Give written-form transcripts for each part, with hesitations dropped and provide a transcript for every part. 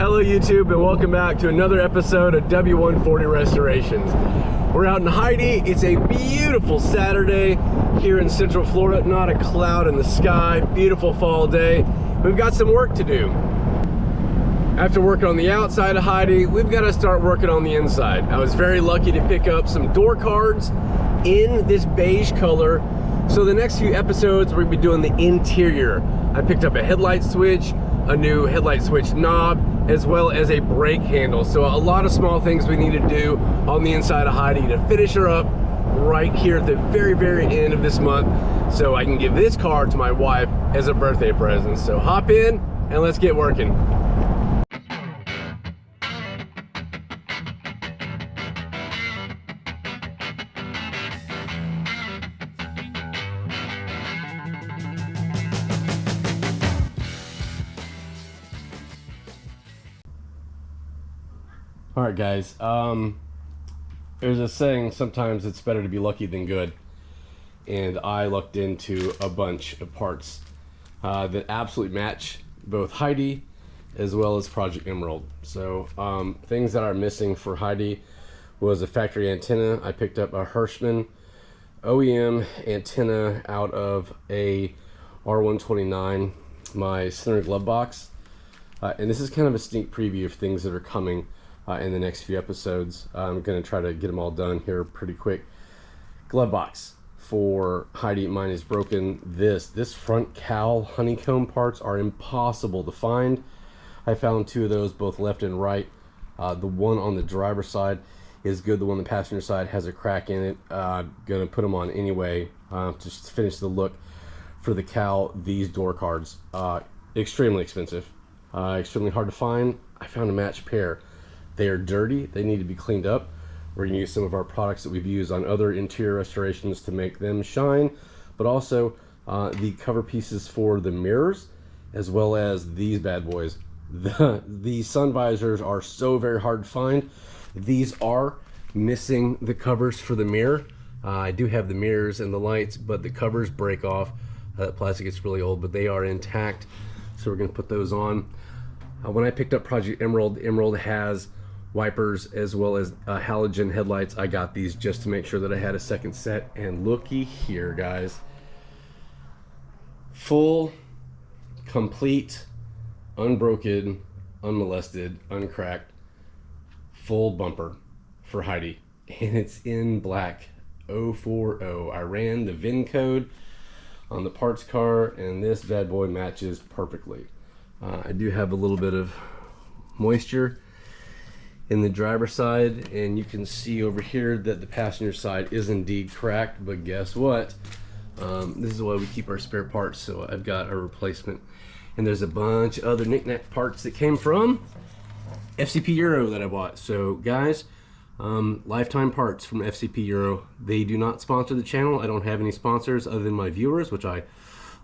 Hello YouTube, and welcome back to another episode of W140 Restorations. We're out in Heidi. It's a beautiful Saturday here in Central Florida. Not a cloud in the sky. Beautiful fall day. We've got some work to do. After working on the outside of Heidi, we've got to start working on the inside. I was very lucky to pick up some door cards in this beige color. So the next few episodes, we're going to be doing the interior. I picked up a headlight switch, a new headlight switch knob, as well as a brake handle. So a lot of small things we need to do on the inside of Heidi to finish her up right here at the very, very end of this month, so I can give this car to my wife as a birthday present. So hop in and let's get working. All right, guys, there's a saying, sometimes it's better to be lucky than good, and I looked into a bunch of parts that absolutely match both Heidi as well as Project Emerald. So things that are missing for Heidi was a factory antenna. I picked up a Hirschman OEM antenna out of a R129, my center glove box, and this is kind of a sneak preview of things that are coming in the next few episodes. I'm going to try to get them all done here pretty quick. Glove box for Heidi. Mine is broken. This front cowl honeycomb parts are impossible to find. I found two of those, both left and right. The one on the driver's side is good. The one on the passenger side has a crack in it. Gonna put them on anyway, just to finish the look for the cowl. These door cards, extremely expensive, extremely hard to find. I found a matched pair. They are dirty. They need to be cleaned up. We're going to use some of our products that we've used on other interior restorations to make them shine, but also the cover pieces for the mirrors, as well as these bad boys. The sun visors are so very hard to find. These are missing the covers for the mirror. I do have the mirrors and the lights, but the covers break off. That plastic gets really old, but they are intact, so we're going to put those on. When I picked up Project Emerald, Emerald has wipers as well as halogen headlights. I got these just to make sure that I had a second set, and looky here, guys. Full, complete, unbroken, unmolested, uncracked, full bumper for Heidi, and it's in black 040. I ran the VIN code on the parts car, and this bad boy matches perfectly. I do have a little bit of moisture in the driver's side, and you can see over here that the passenger side is indeed cracked, but guess what? This is why we keep our spare parts, so I've got a replacement. And there's a bunch of other knick-knack parts that came from FCP Euro that I bought. So guys, lifetime parts from FCP Euro. They do not sponsor the channel. I don't have any sponsors other than my viewers, which I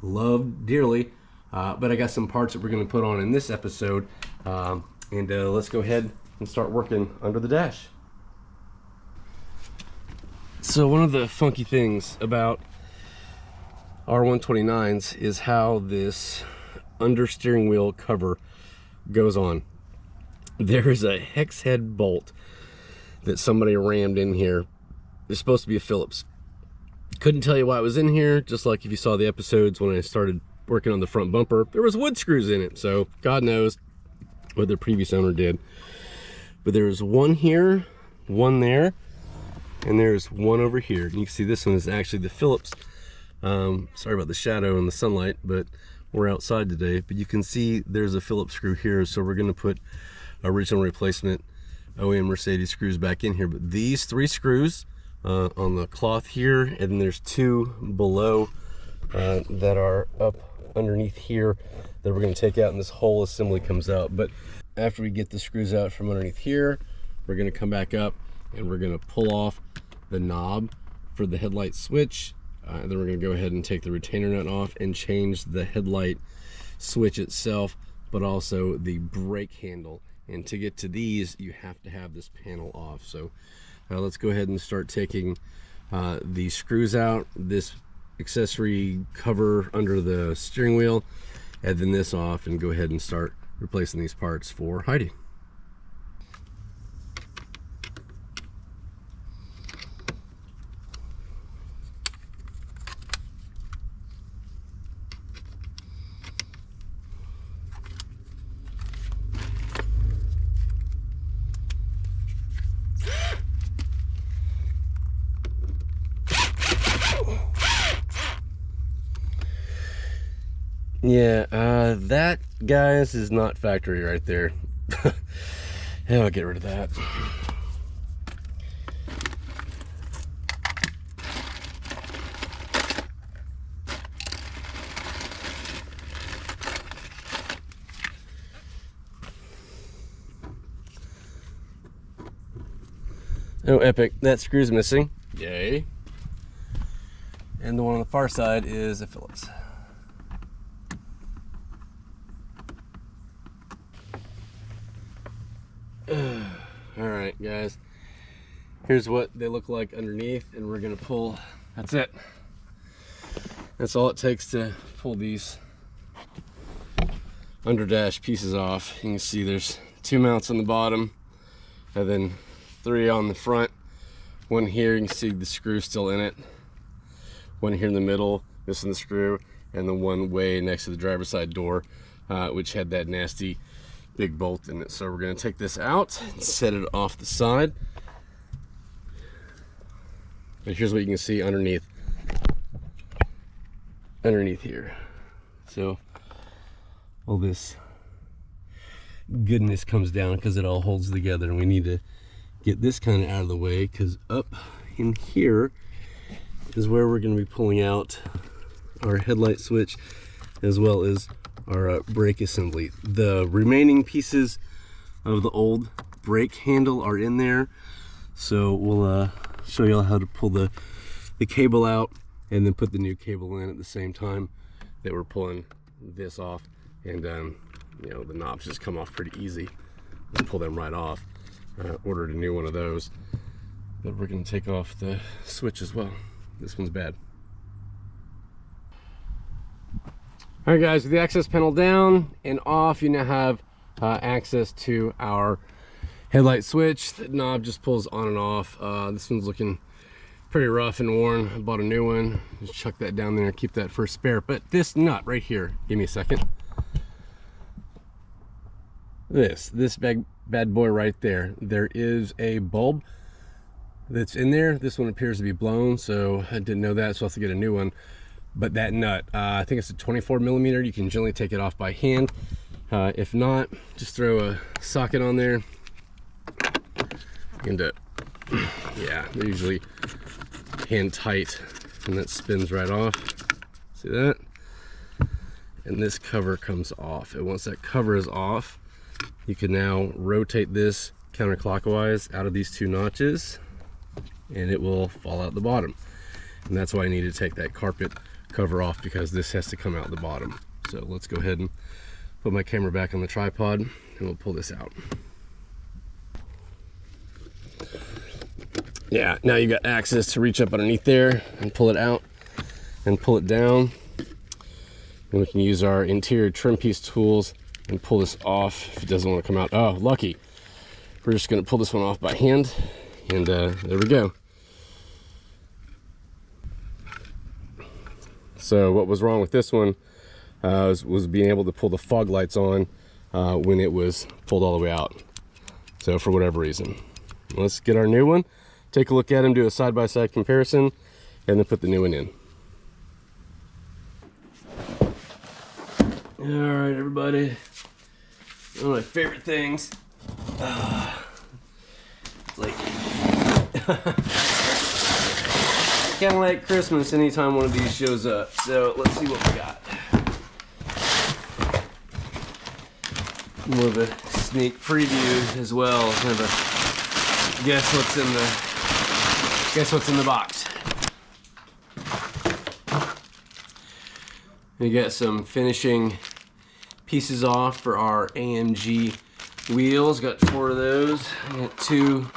love dearly. But I got some parts that we're going to put on in this episode, and let's go ahead and start working under the dash. So one of the funky things about R129s is how this under steering wheel cover goes on. There is a hex head bolt that somebody rammed in here. It's supposed to be a Phillips. Couldn't tell you why it was in here, just like if you saw the episodes when I started working on the front bumper, there was wood screws in it, so God knows what the previous owner did. But there's one here, one there, and there's one over here. And you can see this one is actually the Phillips. Sorry about the shadow and the sunlight, but we're outside today. But you can see there's a Phillips screw here, so we're going to put original replacement OEM Mercedes screws back in here. But these three screws on the cloth here, and then there's two below that are up underneath here that we're going to take out, and this whole assembly comes out. But after we get the screws out from underneath here, we're going to come back up and we're going to pull off the knob for the headlight switch, and then we're going to go ahead and take the retainer nut off and change the headlight switch itself, but also the brake handle. And to get to these, you have to have this panel off. So let's go ahead and start taking the screws out, this accessory cover under the steering wheel, and then this off, and go ahead and start replacing these parts for Heidi. Yeah, that, guys, is not factory right there. Yeah, I'll get rid of that. Oh, epic. That screw's missing. Yay. And the one on the far side is a Phillips. Alright, guys, here's what they look like underneath, and we're gonna pull. That's it. That's all it takes to pull these underdash pieces off. You can see there's 2 mounts on the bottom and then 3 on the front. One here, you can see the screw still in it. One here in the middle, missing the screw, and the one way next to the driver's side door, which had that nasty big bolt in it. So we're going to take this out and set it off the side. And here's what you can see underneath here. So all this goodness comes down because it all holds together, and we need to get this kind of out of the way, because up in here is where we're going to be pulling out our headlight switch as well as our brake assembly. The remaining pieces of the old brake handle are in there, so we'll show y'all how to pull the cable out and then put the new cable in at the same time that we're pulling this off. And you know, the knobs just come off pretty easy. We'll pull them right off. Ordered a new one of those, but we're going to take off the switch as well. This one's bad. Alright guys, with the access panel down and off, you now have access to our headlight switch. The knob just pulls on and off. This one's looking pretty rough and worn. I bought a new one. Just chuck that down there and keep that for spare. But this nut right here, give me a second. This bad boy right there, there is a bulb that's in there. This one appears to be blown, so I didn't know that, so I'll have to get a new one. But that nut, I think it's a 24 millimeter. You can generally take it off by hand. If not, just throw a socket on there. And yeah, they're usually hand tight, and that spins right off. See that? And this cover comes off. And once that cover is off, you can now rotate this counterclockwise out of these 2 notches, and it will fall out the bottom. And that's why I need to take that carpet cover off, because this has to come out the bottom. So let's go ahead and put my camera back on the tripod, and we'll pull this out. Yeah, now you got access to reach up underneath there and pull it out and pull it down. And we can use our interior trim piece tools and pull this off if it doesn't want to come out. Oh, lucky. We're just going to pull this one off by hand, and there we go. So what was wrong with this one was being able to pull the fog lights on when it was pulled all the way out. So for whatever reason. Let's get our new one, take a look at them, do a side-by-side comparison, and then put the new one in. All right, everybody. One of my favorite things. It's like kind of like Christmas anytime one of these shows up. So let's see what we got. More of a sneak preview as well. Kind of a guess what's in the box. We got some finishing pieces off for our AMG wheels. Got 4 of those. I got 2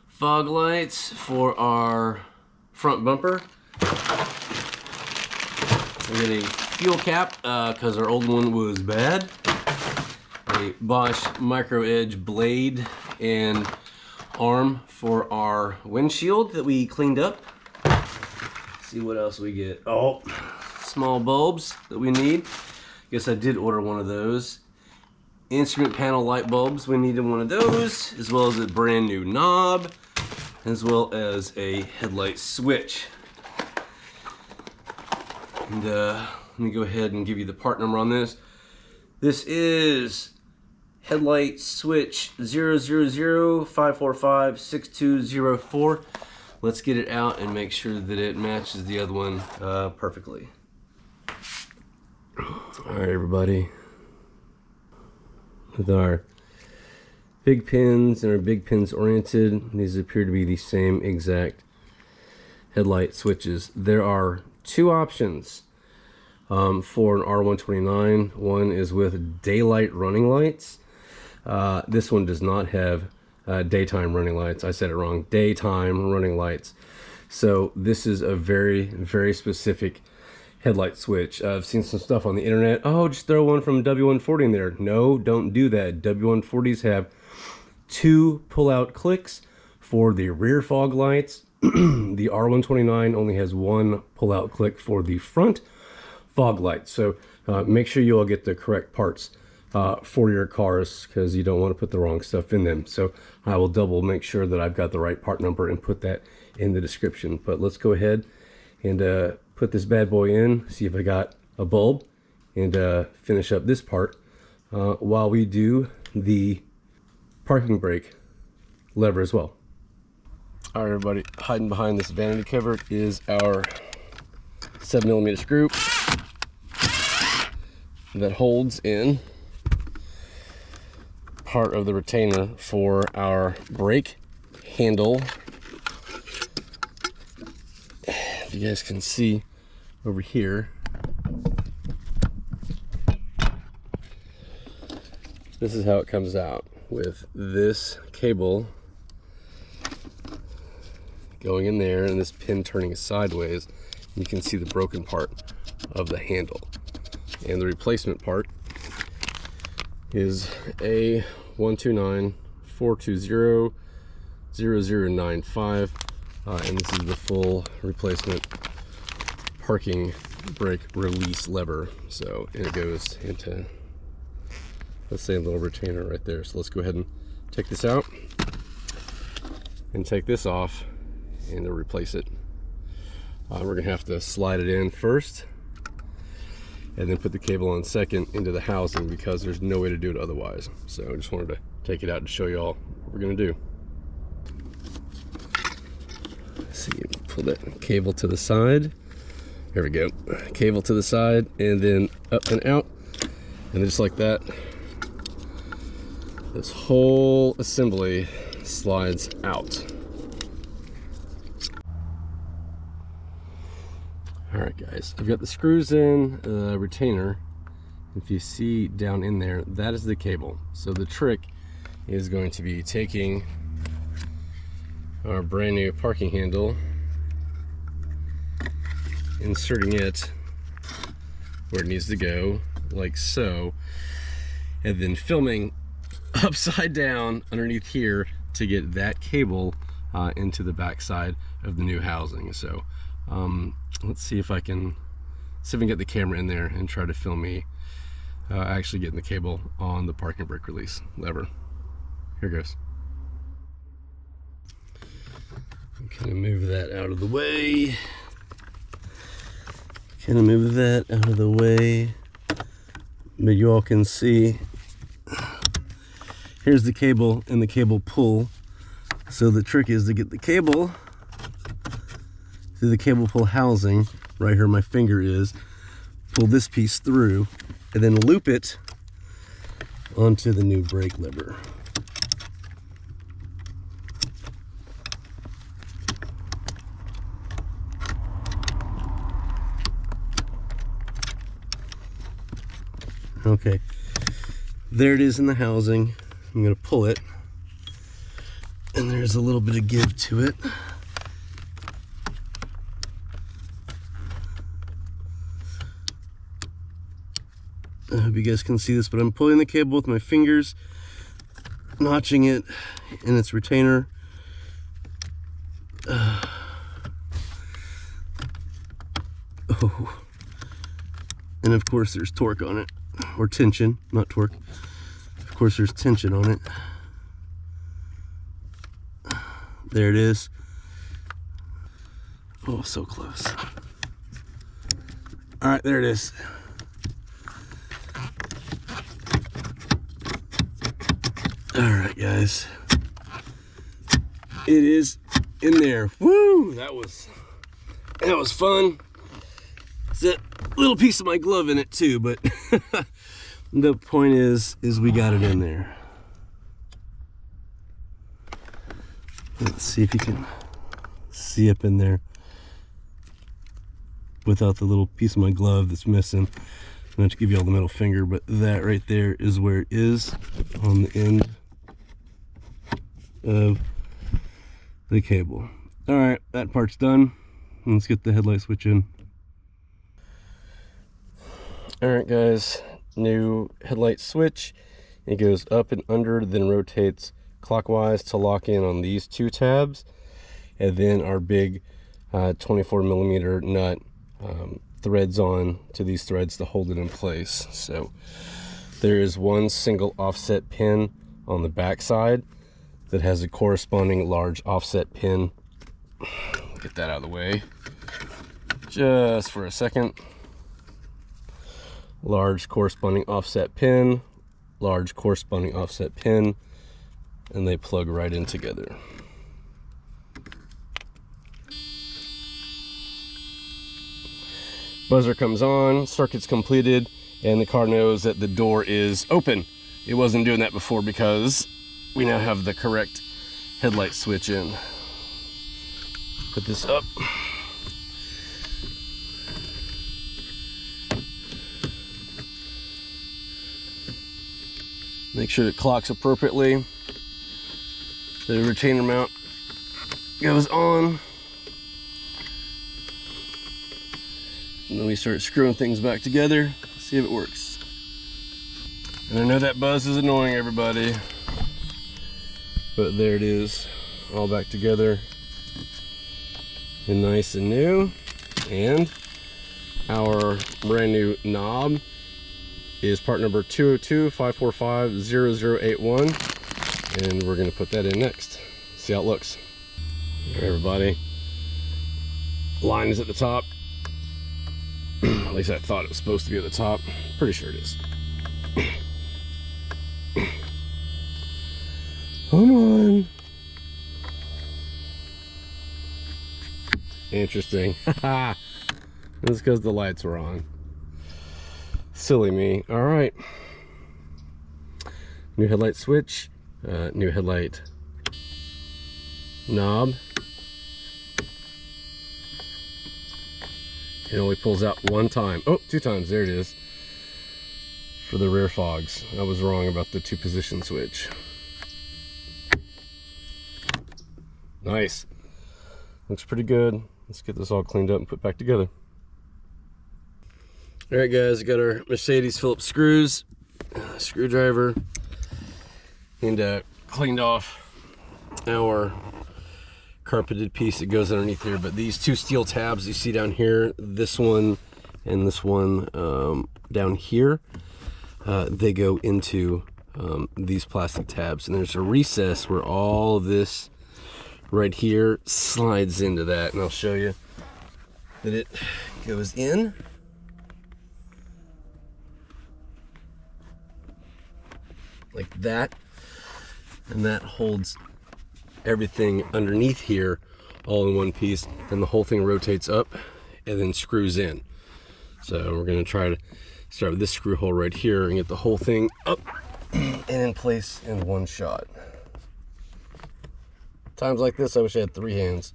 fog lights for our front bumper. We're getting fuel cap because our old one was bad. a Bosch micro edge blade and arm for our windshield that we cleaned up. See what else we get. Oh, small bulbs that we need. Guess I did order one of those. Instrument panel light bulbs, we needed one of those, as well as a brand new knob, as well as a headlight switch. And let me go ahead and give you the part number on this. This is headlight switch 000-545-6204. Let's get it out and make sure that it matches the other one perfectly. All right, everybody. With our big pins and our big pins oriented, these appear to be the same exact headlight switches. There are two options for an R129. One is with daylight running lights. This one does not have daytime running lights. I said it wrong. Daytime running lights. So this is a very, very specific headlight switch. I've seen some stuff on the internet. Oh, just throw one from W140 in there. No, don't do that. W140s have two pull-out clicks for the rear fog lights. The R129 only has one pull-out click for the front fog lights. So make sure you all get the correct parts for your cars, because you don't want to put the wrong stuff in them. So I will double make sure that I've got the right part number and put that in the description. But let's go ahead and put this bad boy in, see if I got a bulb, and finish up this part while we do the parking brake lever as well. All right, everybody, hiding behind this vanity cover is our 7mm screw that holds in part of the retainer for our brake handle. If you guys can see over here, this is how it comes out, with this cable going in there and this pin turning sideways. You can see the broken part of the handle, and the replacement part is a 129-420-0095, and this is the full replacement parking brake release lever. So, and it goes into, let's say, a little retainer right there. So let's go ahead and take this out and take this off and replace it. We're gonna have to slide it in first and then put the cable on second into the housing, because there's no way to do it otherwise. So I just wanted to take it out to show you all what we're gonna do. See, pull that cable to the side. There we go. Cable to the side, and then up and out, and just like that, this whole assembly slides out. All right, guys, I've got the screws in the retainer. If you see down in there, that is the cable. So the trick is going to be taking our brand new parking handle, inserting it where it needs to go, like so, and then filming upside down underneath here to get that cable into the back side of the new housing. So let's see if I can get the camera in there and try to film me actually getting the cable on the parking brake release lever. Here goes. I'm gonna move that out of the way. But you all can see, here's the cable and the cable pull. So the trick is to get the cable through the cable pull housing, right here my finger is, pull this piece through, and then loop it onto the new brake lever. Okay, there it is in the housing. I'm gonna pull it, and there's a little bit of give to it. I hope you guys can see this, but I'm pulling the cable with my fingers, notching it in its retainer. Oh. And of course there's torque on it, or tension, not torque. Of course there's tension on it. There it is. Oh, so close. All right, there it is. All right, guys. It is in there. Woo! That was fun. There's a little piece of my glove in it too, but the point is we got it in there. Let's see if you can see up in there without the little piece of my glove that's missing. I'm going to give you all the middle finger, but that right there is where it is on the end of the cable. All right, that part's done. Let's get the headlight switch in. All right, guys, new headlight switch. It goes up and under, then rotates clockwise to lock in on these two tabs, and then our big 24mm nut threads on to these threads to hold it in place. So there is one single offset pin on the back side that has a corresponding large offset pin. Get that out of the way just for a second. Large corresponding offset pin, large corresponding offset pin, and they plug right in together. Buzzer comes on, circuit's completed, and the car knows that the door is open. It wasn't doing that before because we now have the correct headlight switch in. Put this up. Make sure it clocks appropriately. The retainer mount goes on. And then we start screwing things back together, see if it works. And I know that buzz is annoying everybody, but there it is, all back together and nice and new. And our brand new knob is part number 202-545-0081, and we're going to put that in next. See how it looks. Here, everybody, line is at the top. At least I thought it was supposed to be at the top. Pretty sure it is. Come on. Interesting. That's because the lights were on. Silly me. All right. New headlight switch. New headlight knob. It only pulls out one time. Oh, two times. There it is. For the rear fogs. I was wrong about the two position switch. Nice. Looks pretty good. Let's get this all cleaned up and put back together. All right, guys, we got our Mercedes Phillips screws, screwdriver, and cleaned off our carpeted piece that goes underneath here. But these two steel tabs you see down here, this one and this one down here, they go into these plastic tabs, and there's a recess where all of this right here slides into that, and I'll show you that it goes in. Like that, and that holds everything underneath here all in one piece, and the whole thing rotates up and then screws in. So we're going to try to start with this screw hole right here and get the whole thing up and in place in one shot. Times like this I wish I had 3 hands.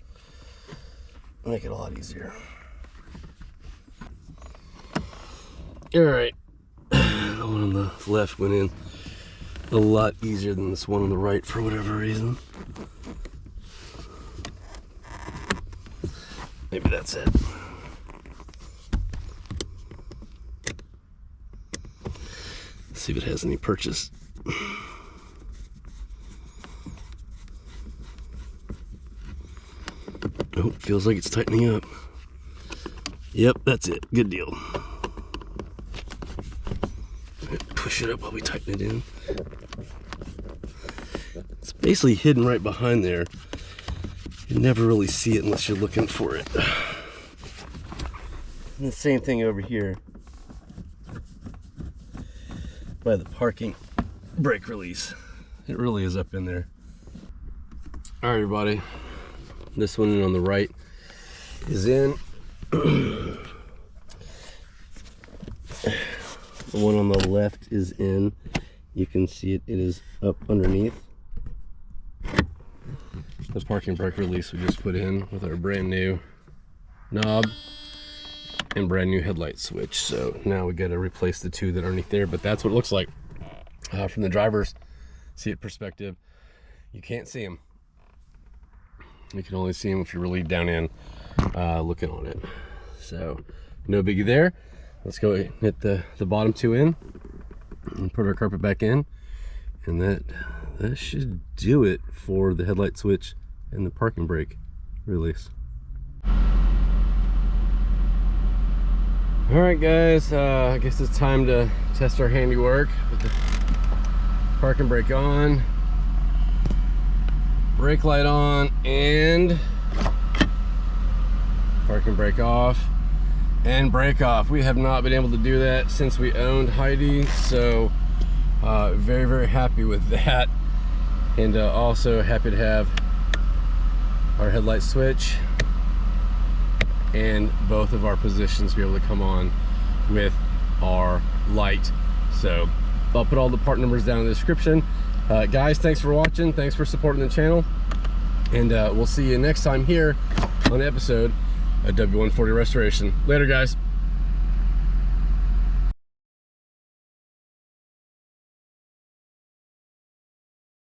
Make it a lot easier. All right, the one on the left went in a lot easier than this one on the right for whatever reason. Maybe that's it. see if it has any purchase. Oh, feels like it's tightening up. Yep, that's it. Good deal. Push it up while we tighten it in. It's basically hidden right behind there. You never really see it unless you're looking for it. And the same thing over here by the parking brake release. It really is up in there. All right, everybody. This one on the right is in. The one on the left is in. You can see it, it is up underneath. The parking brake release we just put in with our brand new knob and brand new headlight switch. So now we got to replace the two that are underneath there, but that's what it looks like from the driver's seat perspective. You can't see them. You can only see them if you're really down in looking on it. So no biggie there. Let's go hit the bottom two in and put our carpet back in, and that should do it for the headlight switch and the parking brake release. All right, guys, I guess it's time to test our handiwork with the parking brake on, brake light on, and parking brake off and brake off. We have not been able to do that since we owned Heidi, so very, very happy with that. And also happy to have our headlight switch and both of our positions be able to come on with our light. So I'll put all the part numbers down in the description. Guys, thanks for watching. Thanks for supporting the channel. And we'll see you next time here on the episode of W140 Restoration. Later, guys.